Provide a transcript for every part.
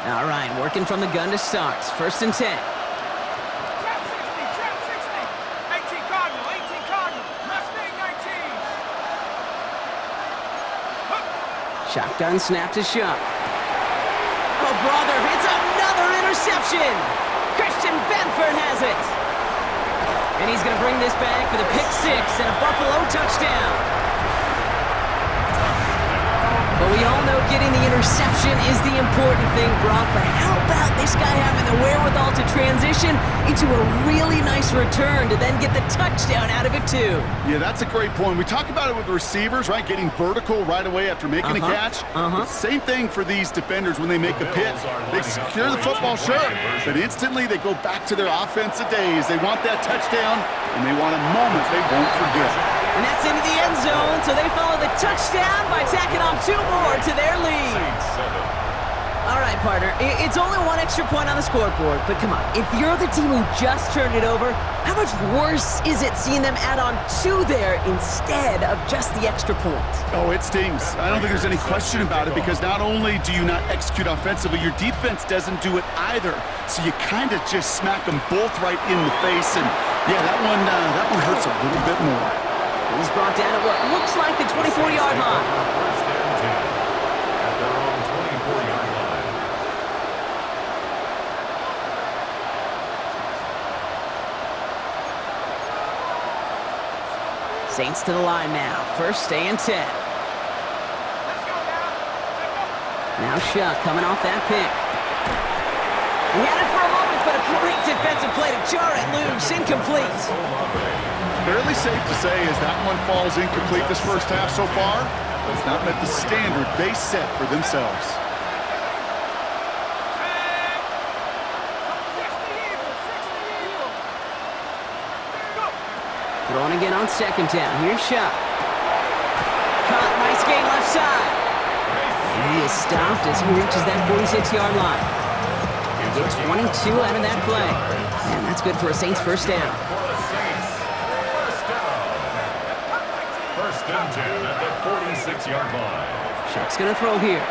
All right, working from the gun to start. 1st and 10. Trap 60, 18 Cardinal, Mustang 19. Shotgun snap to Shuck. Oh, brother, it's another interception. Christian Benford has it. And he's going to bring this back for the pick 6 and a Buffalo touchdown. But we all know getting the interception is the important thing, Brock. But how about this guy having the wherewithal to transition into a really nice return to then get the touchdown out of it, too? Yeah, that's a great point. We talk about it with receivers, right? Getting vertical right away after making a catch. Same thing for these defenders when they make a pick. They secure the football, sure, but instantly they go back to their offensive days. They want that touchdown, and they want a moment they won't forget. And that's into the end zone, so they follow the touchdown by tacking on 2 more to their lead. All right, partner, it's only 1 extra point on the scoreboard, but come on, if you're the team who just turned it over, how much worse is it seeing them add on 2 there instead of just the extra point? Oh, it stings. I don't think there's any question about it, because not only do you not execute offensively, your defense doesn't do it either. So you kind of just smack them both right in the face, and yeah, that one hurts a little bit more. He's brought down at what looks like the 24-yard line. First and 10 at their own 24-yard line. Saints to the line now. 1st and 10. Now Shuck coming off that pick. He had it for a moment, but a great defensive play to jar it loose. Incomplete. Fairly safe to say as that one falls incomplete this first half so far, it's not met the standard they set for themselves. Throwing again on 2nd down. Here's Shuck. Caught, nice gain left side. And he is stopped as he reaches that 46-yard line. And get 22 out of that play. And that's good for a Saints first down. First and 10 at the 46-yard line. Shuck's gonna throw here.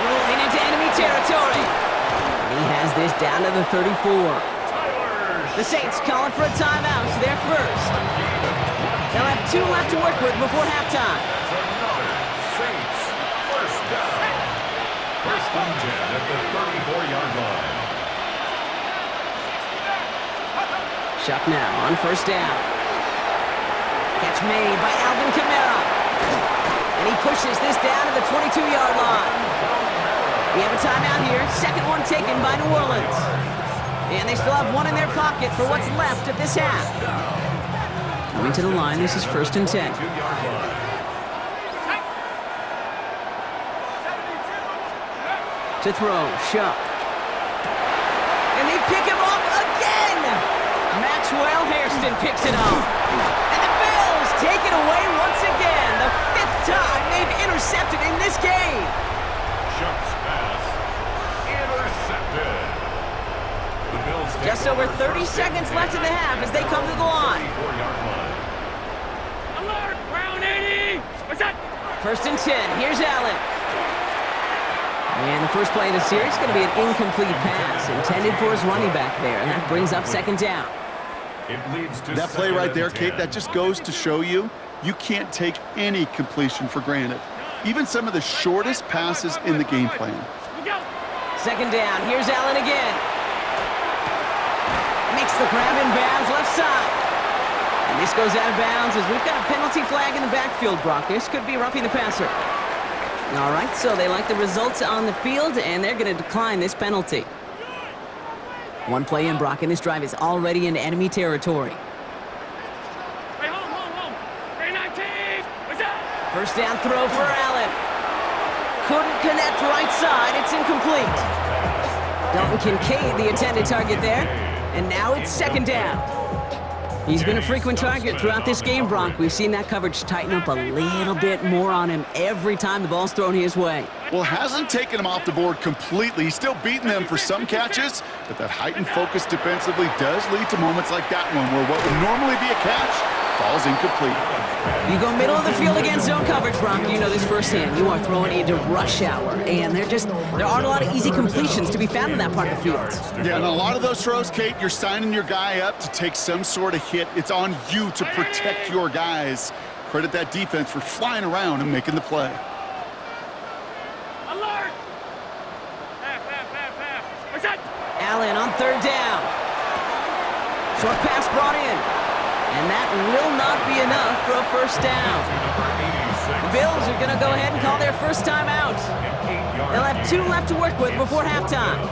Rolling into enemy territory. And he has this down to the 34. The Saints calling for a timeout. It's their first. They'll have 2 left to work with before halftime. That's another Saints first down. First and 10 at the 34-yard line. Shuck now on 1st down. Catch made by Alvin Kamara. And he pushes this down to the 22-yard line. We have a timeout here. 2nd one taken by New Orleans. And they still have 1 in their pocket for what's left of this half. Coming to the line, this is 1st and 10. To throw, Shuck. And they pick him off again! Maxwell Hairston picks it up. And the Bills take it away once again. The 5th time they've intercepted in this game. Shuck's pass intercepted. The Bills Just over 30 seconds left in the half as they come to the line. Alert, Brown 80! What's that? 1st and 10, here's Allen. And the first play of the series is going to be an incomplete pass intended for his running back there, and that brings up 2nd down. It leads to That play right there, Kate, that just goes to show you can't take any completion for granted. Even some of the shortest passes in the game plan. 2nd down, here's Allen again. Makes the grab in bounds left side. And this goes out of bounds as we've got a penalty flag in the backfield, Brock. This could be roughing the passer. All right, so they like the results on the field, and they're going to decline this penalty. 1 play in, Brock, and this drive is already into enemy territory. Hey, home. Hey, 19! What's that? 1st down throw for Allen. Couldn't connect right side. It's incomplete. Dalton Kincaid, the intended target there. And now it's 2nd down. He's been a frequent target throughout this game, Brock. We've seen that coverage tighten up a little bit more on him every time the ball's thrown his way. Well, hasn't taken him off the board completely. He's still beating them for some catches, but that heightened focus defensively does lead to moments like that one where what would normally be a catch falls incomplete. You go middle of the field against zone coverage, Brock. You know this firsthand. You are throwing into rush hour, and there aren't a lot of easy completions to be found in that part of the field. Yeah, and a lot of those throws, Kate, you're signing your guy up to take some sort of hit. It's on you to protect your guys. Credit that defense for flying around and making the play. Alert! Half. What's that? Allen on third down. Short pass brought in. And that will not be enough for a first down. The Bills are going to go ahead and call their first time out. They'll have 2 left to work with before halftime.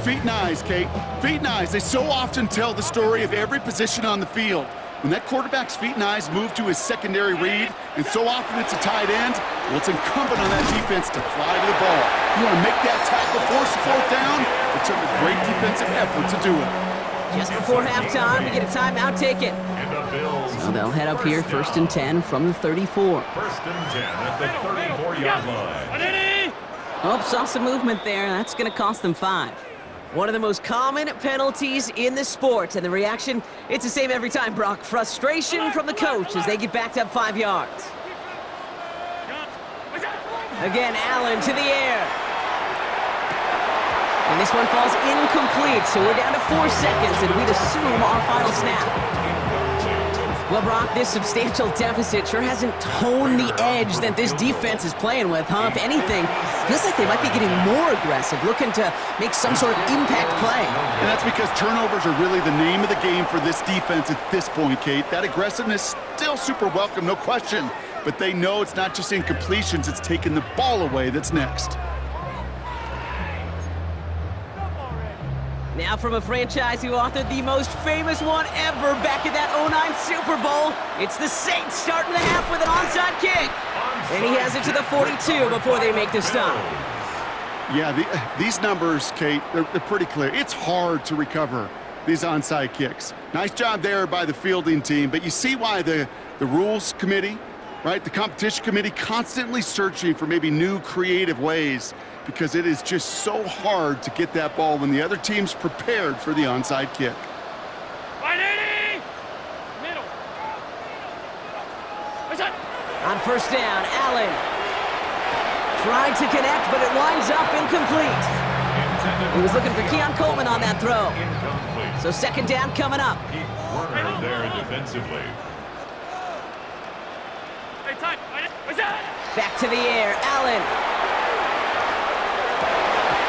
Feet and eyes, Kate. Feet and eyes. They so often tell the story of every position on the field. When that quarterback's feet and eyes move to his secondary read, and so often it's a tight end, well, it's incumbent on that defense to fly to the ball. You want to make that tackle, force the fourth down? It took a great defensive effort to do it. Just before halftime, we get a timeout taken. So they'll head up here, 1st and 10 from the 34. 1st and 10 at the 34-yard line. Oh, saw some movement there. That's going to cost them 5. One of the most common penalties in the sport, and the reaction, it's the same every time, Brock. Frustration from the coach as they get backed up 5 yards. Again, Allen to the air. And this one falls incomplete, so we're down to 4 seconds, and we'd assume our final snap. Well, Brock, this substantial deficit sure hasn't honed the edge that this defense is playing with, huh? If anything, feels like they might be getting more aggressive, looking to make some sort of impact play. And that's because turnovers are really the name of the game for this defense at this point, Kate. That aggressiveness still super welcome, no question. But they know it's not just incompletions, it's taking the ball away that's next. Now from a franchise who authored the most famous one ever back in that 09 Super Bowl, it's the Saints starting the half with an onside kick. And he has it to the 42 before they make the stop. Yeah, these numbers, Kate, they're pretty clear. It's hard to recover these onside kicks. Nice job there by the fielding team, but you see why the rules committee, right, the competition committee constantly searching for maybe new creative ways, because it is just so hard to get that ball when the other team's prepared for the onside kick. 180! Middle. What's that? On first down, Allen tried to connect, but it winds up incomplete. He was looking for Keon Coleman on that throw. So 2nd down coming up. Keep Werner there defensively. Hey, tight. What's that? Back to the air, Allen.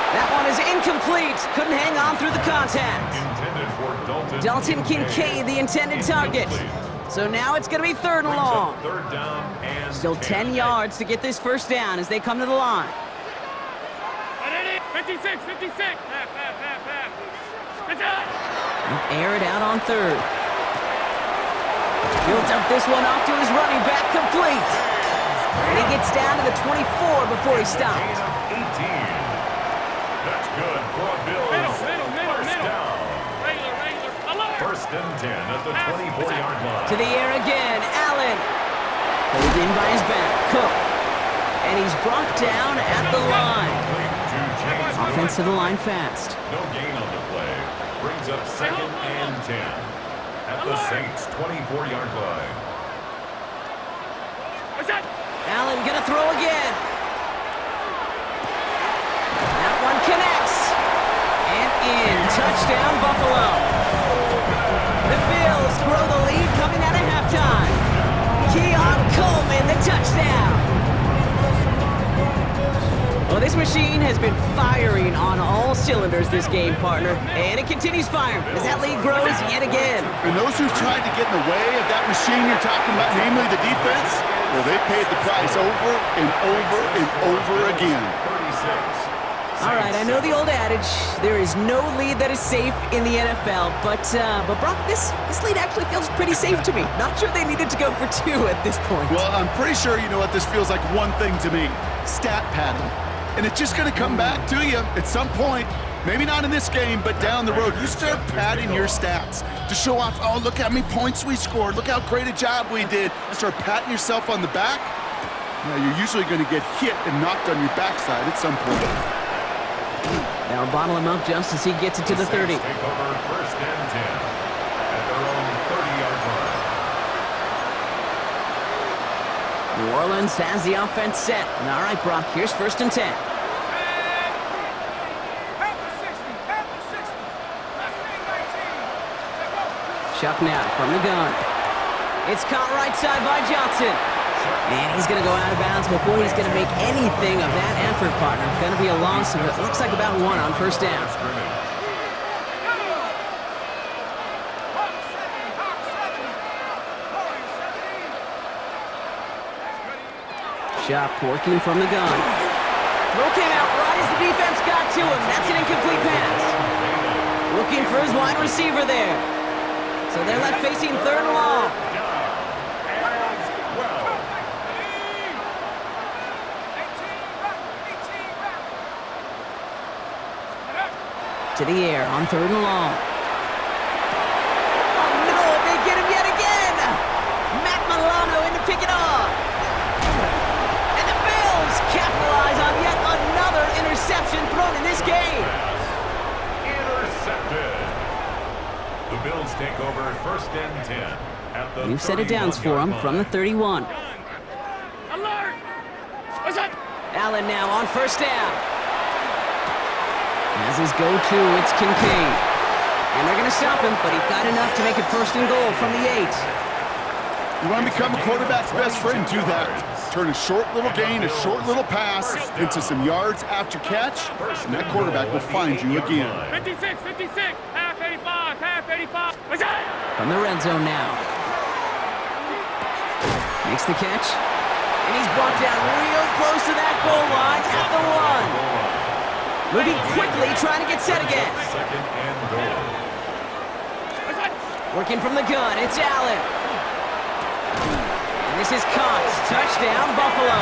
That one is incomplete. Couldn't hang on through the contact. Intended for Dalton Kincaid, the intended target. So now it's going to be 3rd and long. 3rd down and Still 10 yards to get this first down as they come to the line. 56. Half. What's that? Air it out on 3rd. He'll dump this one off to his running back, complete. And he gets down to the 24 before he stopped. 18. That's good for a Bills. First down. Regular. Alert! 1st and 10 at the 24-yard line. To the air again, Allen. Pulled in by his back, Cook. And he's brought down at the line. Offense to the line fast. No gain on the play. Brings up 2nd and 10 at the Saints' 24-yard line. What's that? Allen gonna throw again. That one connects. And in. Touchdown, Buffalo. The Bills grow the lead coming out of halftime. Keon Coleman, the touchdown. Well, this machine has been firing on all cylinders this game, partner. And it continues firing as that lead grows yet again. And those who've tried to get in the way of that machine you're talking about, namely the defense, well, they paid the price over and over and over again. 36. All right, I know the old adage, there is no lead that is safe in the NFL, but Brock, this lead actually feels pretty safe to me. Not sure they needed to go for 2 at this point. Well, I'm pretty sure you know what this feels like one thing to me. Stat padding. And it's just going to come back to you at some point. Maybe not in this game, but down the road. You start padding your stats to show off, oh, look how many points we scored. Look how great a job we did. Start patting yourself on the back. You're usually going to get hit and knocked on your backside at some point. Now bottle him up just as he gets it to the 30. Take over 1st and 10 at their own 30-yard line. New Orleans has the offense set. All right, Brock, here's 1st and 10. Chuck now from the gun. It's caught right side by Johnson. And he's going to go out of bounds before he's going to make anything of that effort, partner. Going to be a loss of, it looks like about 1 on 1st down. Chuck working from the gun. Throw came out right as the defense got to him. That's an incomplete pass. Looking for his wide receiver there. So they're left facing 3rd and long. To the air on 3rd and long. Oh no, they get him yet again! Matt Milano in to pick it off. And the Bills capitalize on yet another interception thrown in this game. Intercepted. The Bills take over 1st and 10 at the New set of downs for him from the 31. Alert! What's that? Allen now on 1st down. As his go-to, it's Kincaid. And they're going to stop him, but he got enough to make it 1st and goal from the 8. You want to become a quarterback's best friend, do that. Turn a short little gain, a short little pass into some yards after catch, and that quarterback will find you again. 56, 56, half 85, half 85. What's that? From the red zone now. Makes the catch. And he's brought down real close to that goal line at the 1. Moving quickly, trying to get set again. 2nd and goal. Working from the gun, it's Allen. And this is caught. Touchdown, Buffalo.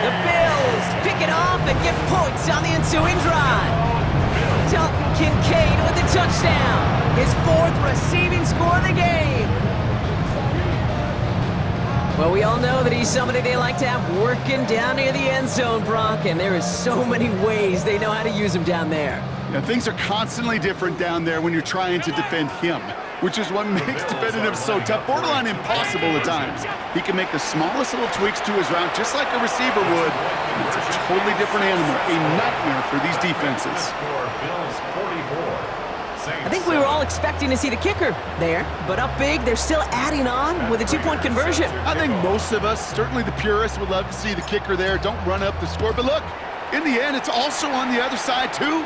The Bills pick it off and get points on the ensuing drive. Dalton Kincaid with the touchdown. His 4th receiving score of the game. Well, we all know that he's somebody they like to have working down near the end zone, Brock, and there is so many ways they know how to use him down there. Yeah, things are constantly different down there when you're trying to defend him, which is what makes defending him so tough, borderline impossible at times. He can make the smallest little tweaks to his route just like a receiver would. It's a totally different animal, a nightmare for these defenses. Bills 44. I think we were all expecting to see the kicker there, but up big, they're still adding on with a 2-point conversion. I think most of us, certainly the purists, would love to see the kicker there. Don't run up the score. But look, in the end, it's also on the other side, too.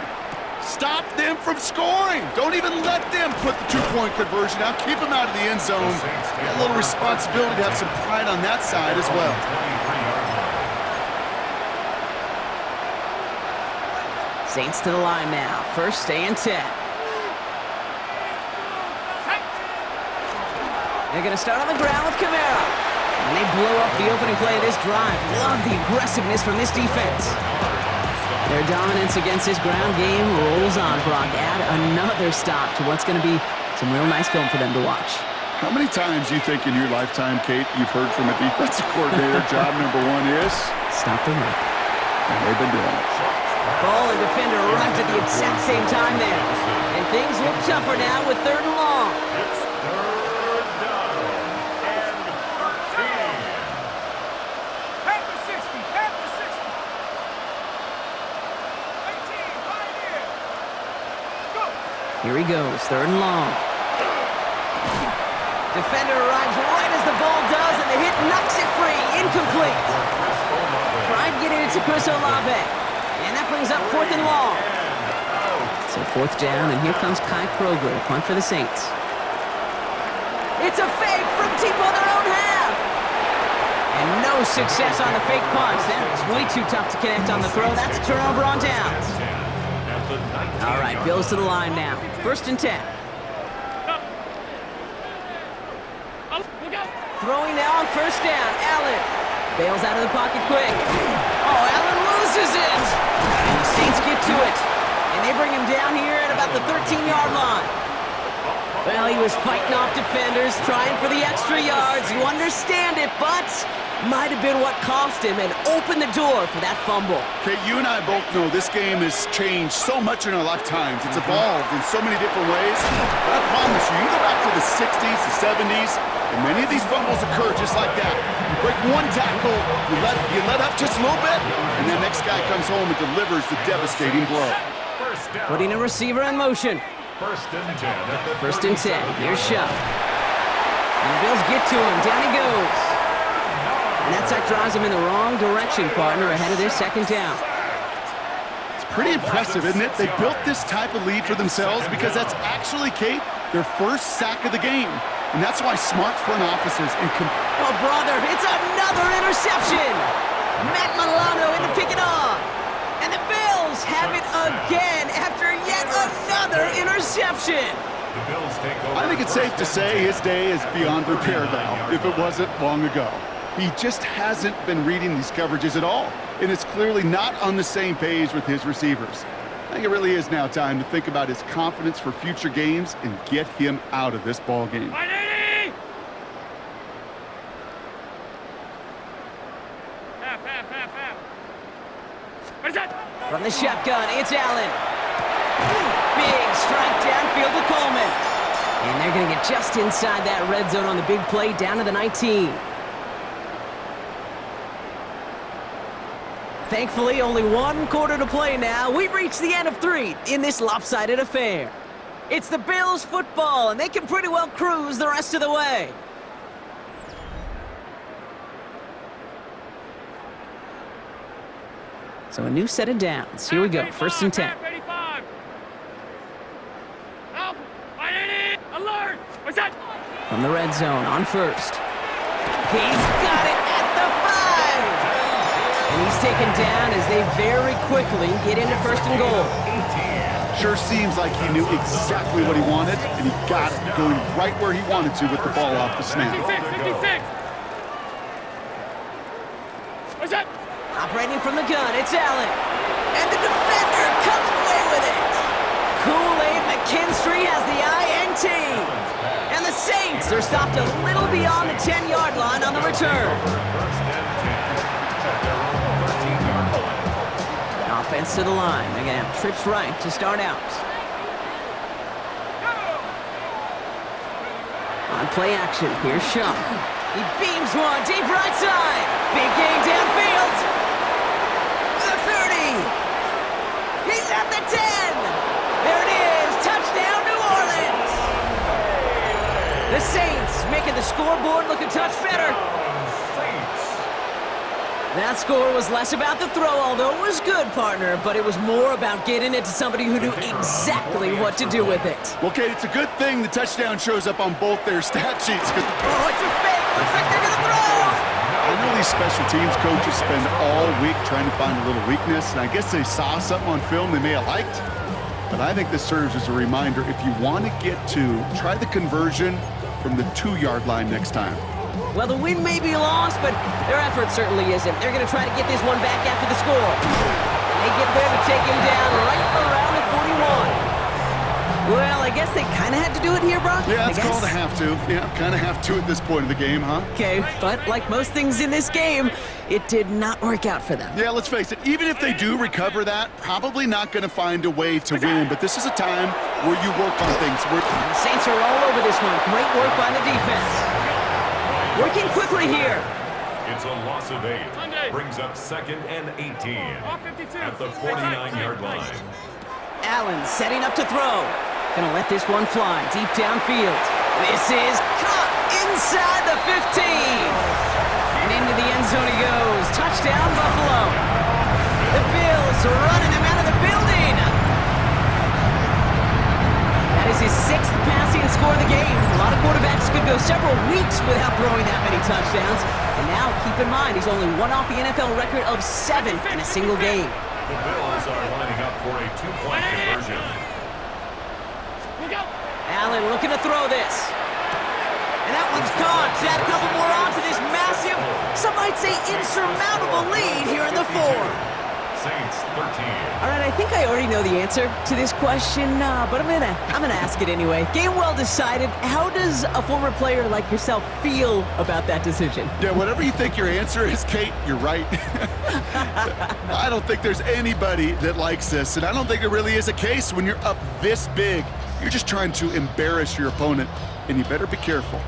Stop them from scoring. Don't even let them put the 2-point conversion out. Keep them out of the end zone. Got a little responsibility to have some pride on that side as well. Saints to the line now. 1st and 10. They're going to start on the ground with Kamara. And they blow up the opening play of this drive. Love the aggressiveness from this defense. Their dominance against this ground game rolls on, Brock. Add another stop to what's going to be some real nice film for them to watch. How many times you think in your lifetime, Kate, you've heard from a defensive coordinator, job number 1 is? Stop the run. And they've been doing it. Ball and defender arrived at the exact same time there. And things look tougher now with 3rd and long. Here he goes, 3rd and long. Defender arrives right as the ball does, and the hit knocks it free. Incomplete. Tried getting it to Chris Olave. And that brings up 4th and long. So 4th down, and here comes Kai Kroger to punt for the Saints. It's a fake from deep on their own half. And no success on the fake punt. That was way too tough to connect on the throw. That's a turnover on downs. All right, Bills to the line now. 1st and 10. Throwing now on 1st down. Allen bails out of the pocket quick. Oh, Allen loses it. And the Saints get to it. And they bring him down here at about the 13-yard line. Well, he was fighting off defenders, trying for the extra yards. You understand it, but might have been what cost him and opened the door for that fumble. Okay, you and I both know this game has changed so much in our lifetimes. It's evolved in so many different ways. But I promise you, you go back to the 60s, the 70s, and many of these fumbles occur just like that. You break one tackle, you let up just a little bit, and the next guy comes home and delivers the devastating blow. Putting a receiver in motion. First and 10. First and 10. Here's Shuck. And the Bills get to him. Down he goes. And that sack drives him in the wrong direction, partner, ahead of this second down. It's pretty impressive, isn't it? They built this type of lead for themselves because that's actually, Kate, their first sack of the game. And that's why smart front offices and... Oh, brother, it's another interception! Matt Milano in to pick it off. And the Bills have it again after yet another interception. The Bills take over. I think it's safe to say his day is beyond repair now, if it wasn't long ago. He just hasn't been reading these coverages at all, and it's clearly not on the same page with his receivers. I think it really is now time to think about his confidence for future games and get him out of this ball game. From the shotgun, it's Allen. Big strike downfield to Coleman. And they're going to get just inside that red zone on the big play down to the 19. Thankfully, only one quarter to play now. We've reached the end of 3 in this lopsided affair. It's the Bills football, and they can pretty well cruise the rest of the way. So a new set of downs. Here we go, first and 10. Alert! What's that? From the red zone on first. He's got it at the 5! And he's taken down as they very quickly get into first and goal. Sure seems like he knew exactly what he wanted, and he got it going right where he wanted to with the ball off the snap. 56! What's that? Operating from the gun, it's Allen. And the defender comes away with it. Kool-Aid McKinstry has the INT. And the Saints are stopped a little beyond the 10-yard line on the return. Offense to the line. They're going to have trips right to start out. On play action, here's Shuck. He beams one deep right side. Big gain downfield. The 30. He's at the 10. There it is. Touchdown, New Orleans. The Saints making the scoreboard look a touch better. That score was less about the throw, although it was good, partner, but it was more about getting it to somebody who knew exactly what to do with it. Well, Kate, it's a good thing the touchdown shows up on both their stat sheets. Oh, it's a fake. Looks like they're going to throw. I know these special teams coaches spend all week trying to find a little weakness, and I guess they saw something on film they may have liked. But I think this serves as a reminder, if you want to get 2, try the conversion from the 2-yard line next time. Well, the win may be lost, but their effort certainly isn't. They're going to try to get this one back after the score. And they get there to take him down right around the 41. Well, I guess they kind of had to do it here, Brock. Yeah, it's called a have to. Yeah, kind of have to at this point of the game, huh? Okay, but like most things in this game, it did not work out for them. Yeah, let's face it, even if they do recover that, probably not going to find a way to win. But this is a time where you work on things. The Saints are all over this one. Great work by the defense. Working quickly here. It's a loss of 8. Brings up 2nd and 18 at the 49-yard line. Allen setting up to throw. Gonna let this one fly deep downfield. This is caught inside the 15. And into the end zone he goes. Touchdown, Buffalo. The Bills are running him out of the building. That is his 6th passing score of the game. A lot of quarterbacks could go several weeks without throwing that many touchdowns. And now, keep in mind, he's only one off the NFL record of 7 in a single game. The Bills are lining up for a 2-point conversion. Allen looking to throw this. And that one's gone. To add a couple more on to this massive, some might say insurmountable lead here in the 4. Saints 13. All right, I think I already know the answer to this question, but I'm gonna ask it anyway. Game well decided. How does a former player like yourself feel about that decision? Yeah, whatever you think your answer is, Kate, you're right. I don't think there's anybody that likes this, and I don't think it really is a case when you're up this big. You're just trying to embarrass your opponent, and you better be careful.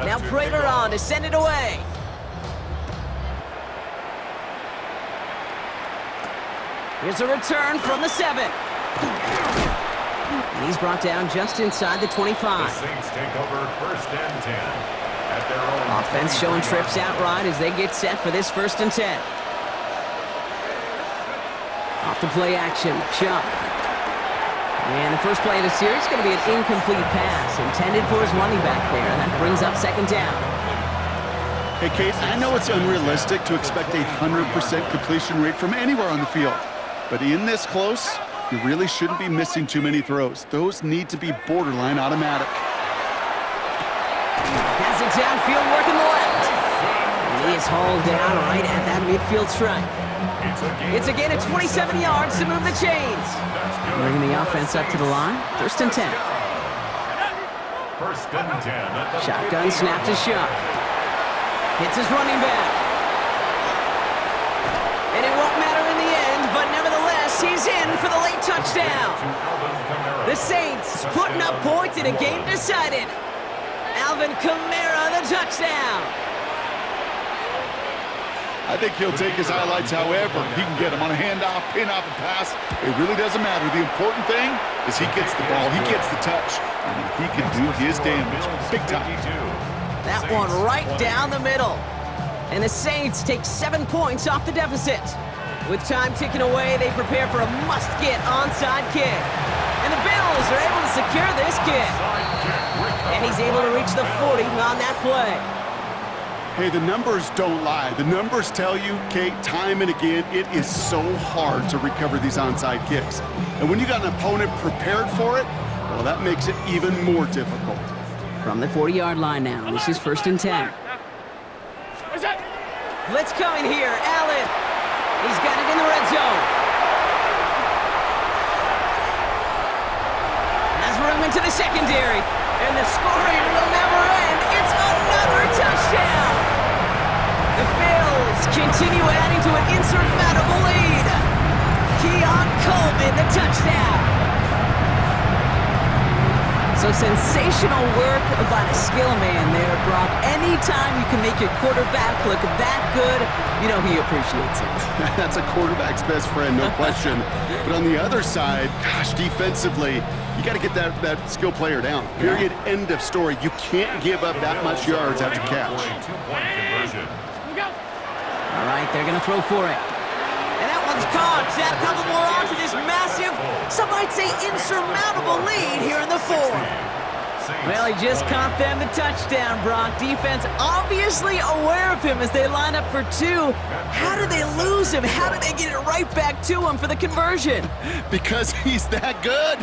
Now Prater on to send it away. Here's a return from the 7. And he's brought down just inside the 25. The Saints take over 1st and 10 at their own. Offense showing trips outright as they get set for this 1st and 10. Off the play action, Chuck. And the first play of the series is going to be an incomplete pass intended for his running back there, and that brings up 2nd down. Hey, Kate, I know it's unrealistic to expect a 100% completion rate from anywhere on the field, but in this close, you really shouldn't be missing too many throws. Those need to be borderline automatic. Has it downfield, working the left. And he is hauled down right at that midfield stripe. It's a gain of 27 yards to move the chains. Bringing the offense up to the line. 1st and 10. 1st and 10. Shotgun snap to Shuck. Hits his running back. And it won't matter in the end, but nevertheless, he's in for the late touchdown. The Saints putting up points in a game decided. Alvin Kamara, the touchdown. I think he'll take his highlights however he can get them on a handoff, pin off, a pass. It really doesn't matter. The important thing is he gets the ball, he gets the touch, and he can do his damage. Big time. That one right down the middle. And the Saints take 7 points off the deficit. With time ticking away, they prepare for a must-get onside kick. And the Bills are able to secure this kick. And he's able to reach the 40 on that play. Hey, the numbers don't lie. The numbers tell you, Kate, time and again, it is so hard to recover these onside kicks. And when you got an opponent prepared for it, well, that makes it even more difficult. From the 40-yard line now, this is 1st and 10. Blitz coming here, Allen. He's got it in the red zone. Has room into the secondary, and the scoring will never end. It's another touchdown. The Bills continue adding to an insurmountable lead. Keon Coleman, the touchdown. So sensational work by the skill man there, Brock. Anytime you can make your quarterback look that good, you know he appreciates it. That's a quarterback's best friend, no question. But on the other side, gosh, defensively, you got to get that skill player down. Period. End of story. You can't give up that much yards after catch. All right, they're going to throw for it. And that one's caught. Add a couple more on to this massive, some might say insurmountable lead here in the 4th. Well, he just caught them the touchdown, Brock. Defense obviously aware of him as they line up for 2. How do they lose him? How do they get it right back to him for the conversion? Because he's that good.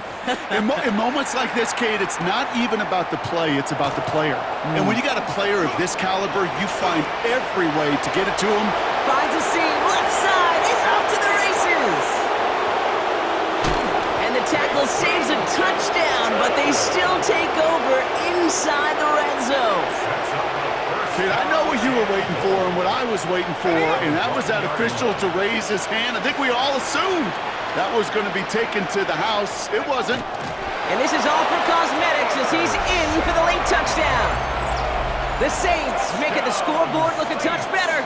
In moments like this, Kate, it's not even about the play, it's about the player. And when you got a player of this caliber, you find every way to get it to him. Finds a seam, left side, he's off to the races. And the tackle saves a touchdown, but they still take over inside the red zone. Kid, I know what you were waiting for and what I was waiting for, and that was that official to raise his hand. I think we all assumed that was going to be taken to the house. It wasn't. And this is all for cosmetics as he's in for the late touchdown. The Saints making the scoreboard look a touch better.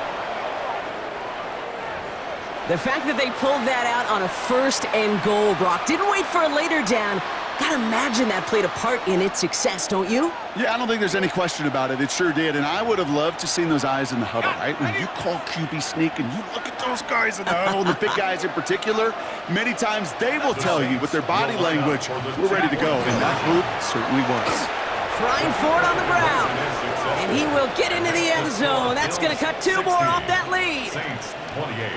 The fact that they pulled that out on a 1st and goal, Brock, didn't wait for a later down. Gotta imagine that played a part in its success, don't you? Yeah, I don't think there's any question about it. It sure did, and I would have loved to seen those eyes in the huddle, right? When you call QB sneak and you look at those guys in the huddle, the big guys in particular, many times they will tell you with their body language, we're ready to go, and that group certainly was. Trying for it on the ground, and he will get into the end zone. That's gonna cut 2 more off that lead. Saints 28.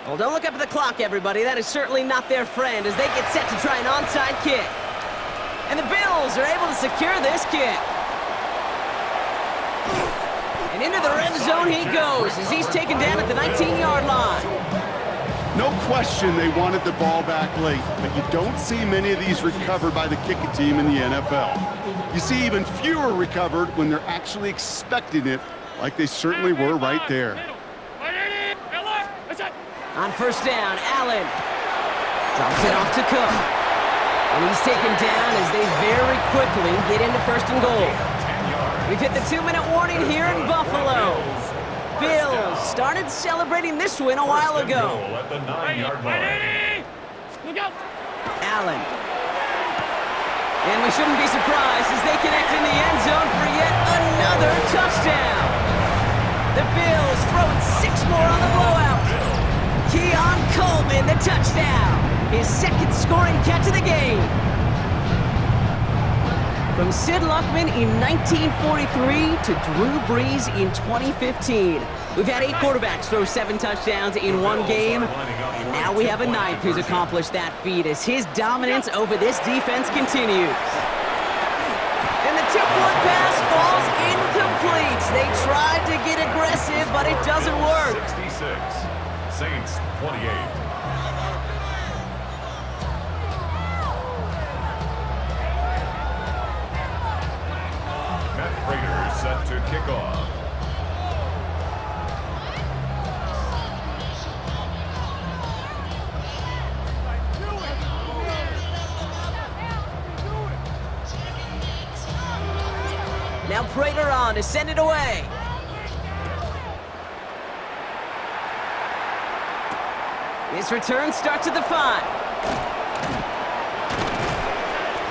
Well, don't look up at the clock, everybody. That is certainly not their friend as they get set to try an onside kick. And the Bills are able to secure this kick. And into the red zone he goes as he's taken down at the 19-yard line. No question they wanted the ball back late, but you don't see many of these recovered by the kicking team in the NFL. You see even fewer recovered when they're actually expecting it, like they certainly were right there. On first down, Allen drops it off to Cook. And he's taken down as they very quickly get into first and goal. We've hit the 2-minute warning here in Buffalo. Bills started celebrating this win a while ago. Allen. And we shouldn't be surprised as they connect in the end zone for yet another touchdown. The Bills throwing 6 more on the blowout. Keon Coleman, the touchdown. His second scoring catch of the game. From Sid Luckman in 1943 to Drew Brees in 2015. We've had 8 quarterbacks throw 7 touchdowns in one game, and now we have a 9th who's accomplished that feat as his dominance over this defense continues. And the 2-point pass falls incomplete. They tried to get aggressive, but it doesn't work. 66, Saints 28. Raiders set to kick off. Now Prater on to send it away. This return starts at the 5.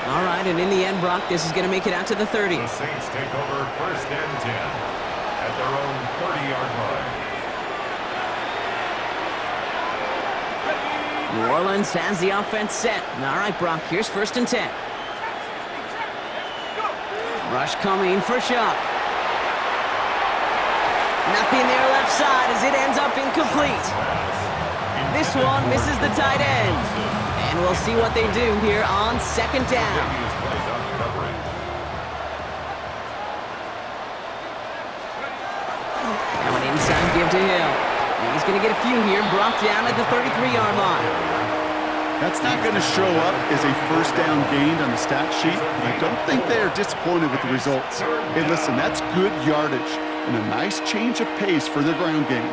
All right, and in the end, Brock, this is going to make it out to the 30. The Saints take over first and 10 at their own 30-yard line. New Orleans has the offense set. All right, Brock, here's first and 10. Rush coming for Shock. Nothing there left side as it ends up incomplete. This one misses the tight end. And we'll see what they do here on second down. Now an inside give to Hill. And he's going to get a few here, brought down at the 33-yard line. That's not going to show up as a first down gained on the stat sheet, but I don't think they are disappointed with the results. Hey, listen, that's good yardage and a nice change of pace for their ground game.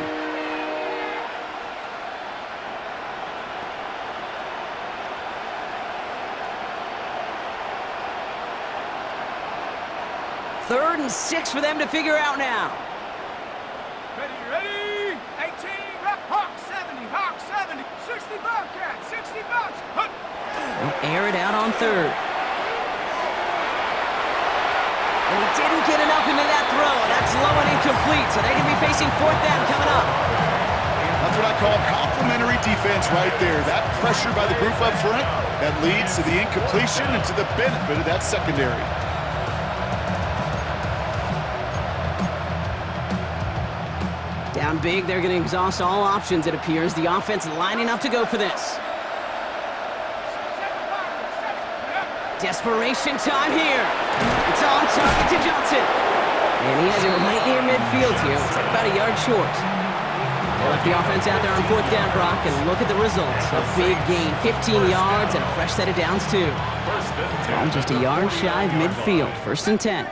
Third and 6 for them to figure out now. Ready? 18, Hawk 70, Hawk 70, 60 Bobcat, 60 Bobs. They'll air it out on third. And he didn't get enough into that throw. That's low and incomplete, so they can be facing fourth down coming up. That's what I call complimentary defense right there. That pressure by the group up front, that leads to the incompletion and to the benefit of that secondary. Down big, they're going to exhaust all options, it appears. The offense lining up to go for this. Desperation time here. It's on target to Johnson. And he has it right near midfield here. It's like about a yard short. They left the offense out there on fourth down, Brock, and look at the results. A big gain, 15 yards, and a fresh set of downs, too. All just a yard shy of midfield. First and 10.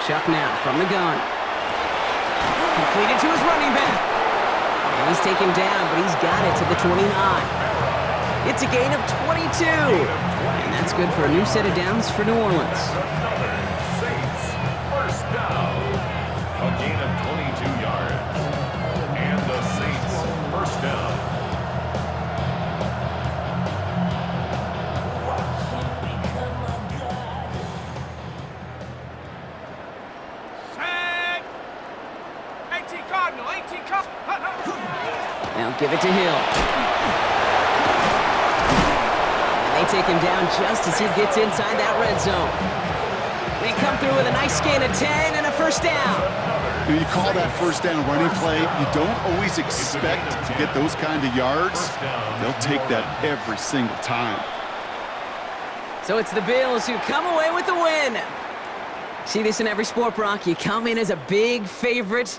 Chuck now from the gun. Completed to his running back. And he's taken down, but he's got it to the 29. It's a gain of 22. And that's good for a new set of downs for New Orleans. Saints first down. A gain of 22 yards. And the Saints first down. Now give it to Hill. And they take him down just as he gets inside that red zone. They come through with a nice gain of 10 and a first down. When you call that first down running play, you don't always expect to get those kind of yards. They'll take that every single time. So it's the Bills who come away with the win. See this in every sport, Brock. You come in as a big favorite,